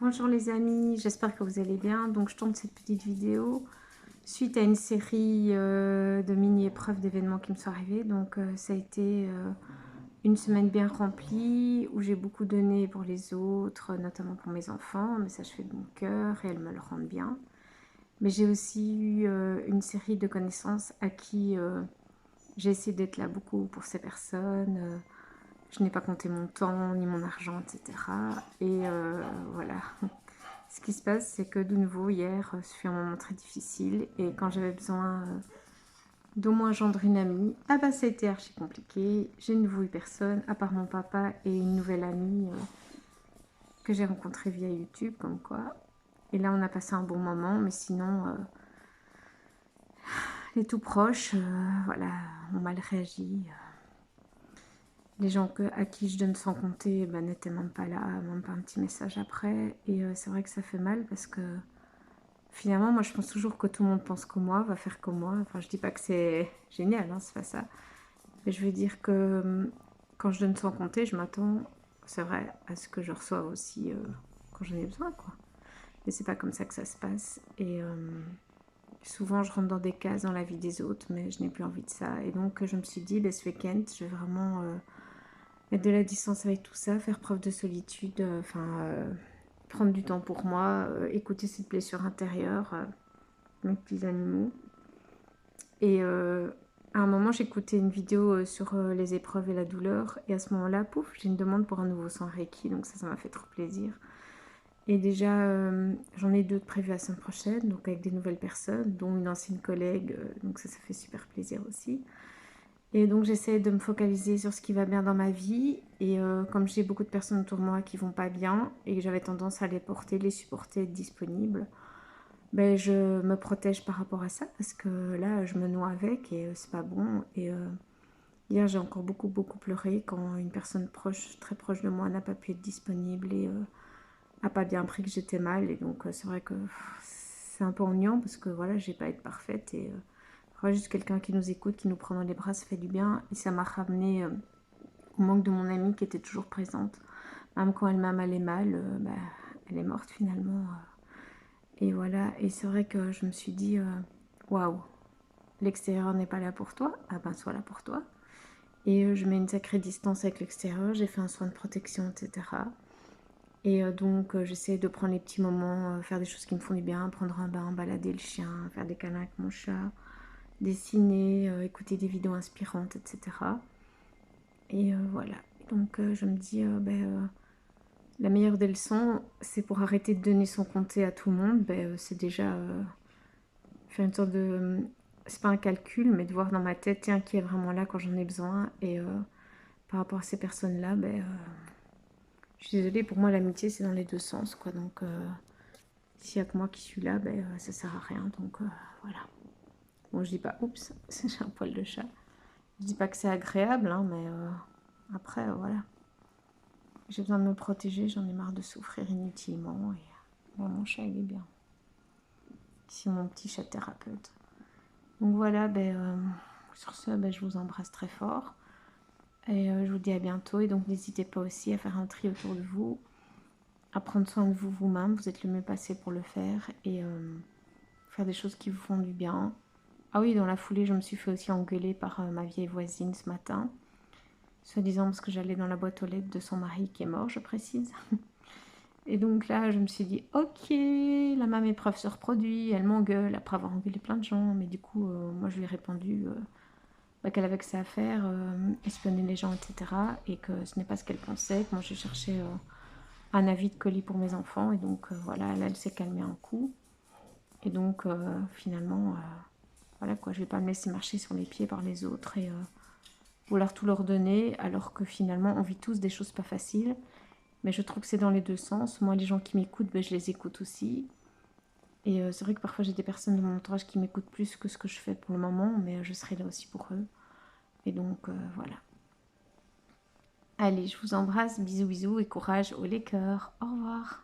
Bonjour les amis, j'espère que vous allez bien. Donc je tourne cette petite vidéo suite à une série de mini-épreuves d'événements qui me sont arrivés. Donc ça a été une semaine bien remplie où j'ai beaucoup donné pour les autres, notamment pour mes enfants, mais ça je fais de mon cœur et elles me le rendent bien. Mais j'ai aussi eu une série de connaissances à qui j'ai essayé d'être là beaucoup pour ces personnes. Je n'ai pas compté mon temps ni mon argent, etc. Et voilà. Ce qui se passe, c'est que de nouveau, hier, ce fut un moment très difficile. Et quand j'avais besoin d'au moins joindre une amie, ah bah ça a été archi compliqué. J'ai de nouveau eu personne, à part mon papa et une nouvelle amie que j'ai rencontrée via YouTube, comme quoi. Et là, on a passé un bon moment, mais sinon, les tout proches, voilà, ont mal réagi. Les gens à qui je donne sans compter bah, n'étaient même pas là, même pas un petit message après. Et c'est vrai que ça fait mal parce que finalement, moi je pense toujours que tout le monde pense comme moi, va faire comme moi. Enfin, je dis pas que c'est génial, hein, c'est pas ça. Mais je veux dire que quand je donne sans compter, je m'attends, c'est vrai, à ce que je reçoive aussi quand j'en ai besoin, quoi. Mais c'est pas comme ça que ça se passe. Et souvent, je rentre dans des cases dans la vie des autres, mais je n'ai plus envie de ça. Et donc, je me suis dit, bah, ce week-end, je vais vraiment mettre de la distance avec tout ça, faire preuve de solitude, prendre du temps pour moi, écouter cette blessure intérieure, mes petits animaux. Et à un moment, j'écoutais une vidéo sur les épreuves et la douleur, et à ce moment-là, pouf, j'ai une demande pour un nouveau sang Reiki, donc ça m'a fait trop plaisir. Et déjà, j'en ai deux de prévus la semaine prochaine, donc avec des nouvelles personnes, dont une ancienne collègue, donc ça fait super plaisir aussi. Et donc j'essaie de me focaliser sur ce qui va bien dans ma vie. Et comme j'ai beaucoup de personnes autour de moi qui vont pas bien et que j'avais tendance à les porter, les supporter, être disponible, ben, je me protège par rapport à ça parce que là je me noie avec et c'est pas bon. Et hier j'ai encore beaucoup pleuré quand une personne proche, très proche de moi n'a pas pu être disponible et a pas bien appris que j'étais mal. Et donc c'est vrai que c'est un peu ennuyant parce que voilà, j'ai pas à être parfaite et juste quelqu'un qui nous écoute, qui nous prend dans les bras, ça fait du bien. Et ça m'a ramené au manque de mon amie qui était toujours présente. Même quand elle m'a mal et mal, bah, elle est morte finalement. Et voilà, et c'est vrai que je me suis dit, waouh, l'extérieur n'est pas là pour toi, ah ben sois là pour toi. Et je mets une sacrée distance avec l'extérieur, j'ai fait un soin de protection, etc. Et donc j'essaie de prendre les petits moments, faire des choses qui me font du bien, prendre un bain, balader le chien, faire des câlins avec mon chat, dessiner, écouter des vidéos inspirantes, etc. Et voilà. Donc je me dis, la meilleure des leçons, c'est pour arrêter de donner son compter à tout le monde, c'est déjà faire une sorte de... c'est pas un calcul, mais de voir dans ma tête, tiens, qui est vraiment là quand j'en ai besoin. Et par rapport à ces personnes-là, je suis désolée, pour moi l'amitié c'est dans les deux sens, quoi. Donc s'il n'y a que moi qui suis là, ça sert à rien. Donc voilà. Bon, je dis pas, oups, j'ai un poil de chat. Je dis pas que c'est agréable, hein, mais après, voilà. J'ai besoin de me protéger, j'en ai marre de souffrir inutilement. Et bon, mon chat, il est bien. C'est mon petit chat thérapeute. Donc voilà, sur ce, je vous embrasse très fort. Et je vous dis à bientôt. Et donc n'hésitez pas aussi à faire un tri autour de vous, à prendre soin de vous vous-même. Vous êtes le mieux passé pour le faire. Et faire des choses qui vous font du bien. Ah oui, dans la foulée, je me suis fait aussi engueuler par ma vieille voisine ce matin. Soi-disant parce que j'allais dans la boîte aux lettres de son mari qui est mort, je précise. Et donc là, je me suis dit, ok, la même épreuve se reproduit, elle m'engueule après avoir engueulé plein de gens. Mais du coup, moi, je lui ai répondu qu'elle avait que ça à faire, espionner les gens, etc. Et que ce n'est pas ce qu'elle pensait, que moi, je cherchais un avis de colis pour mes enfants. Et donc, voilà, elle s'est calmée un coup. Et donc, finalement, voilà quoi, je vais pas me laisser marcher sur les pieds par les autres et vouloir tout leur donner, alors que finalement, on vit tous des choses pas faciles. Mais je trouve que c'est dans les deux sens. Moi, les gens qui m'écoutent, je les écoute aussi. Et c'est vrai que parfois, j'ai des personnes de mon entourage qui m'écoutent plus que ce que je fais pour le moment, mais je serai là aussi pour eux. Et donc, voilà. Allez, je vous embrasse, bisous bisous et courage haut les cœurs. Au revoir.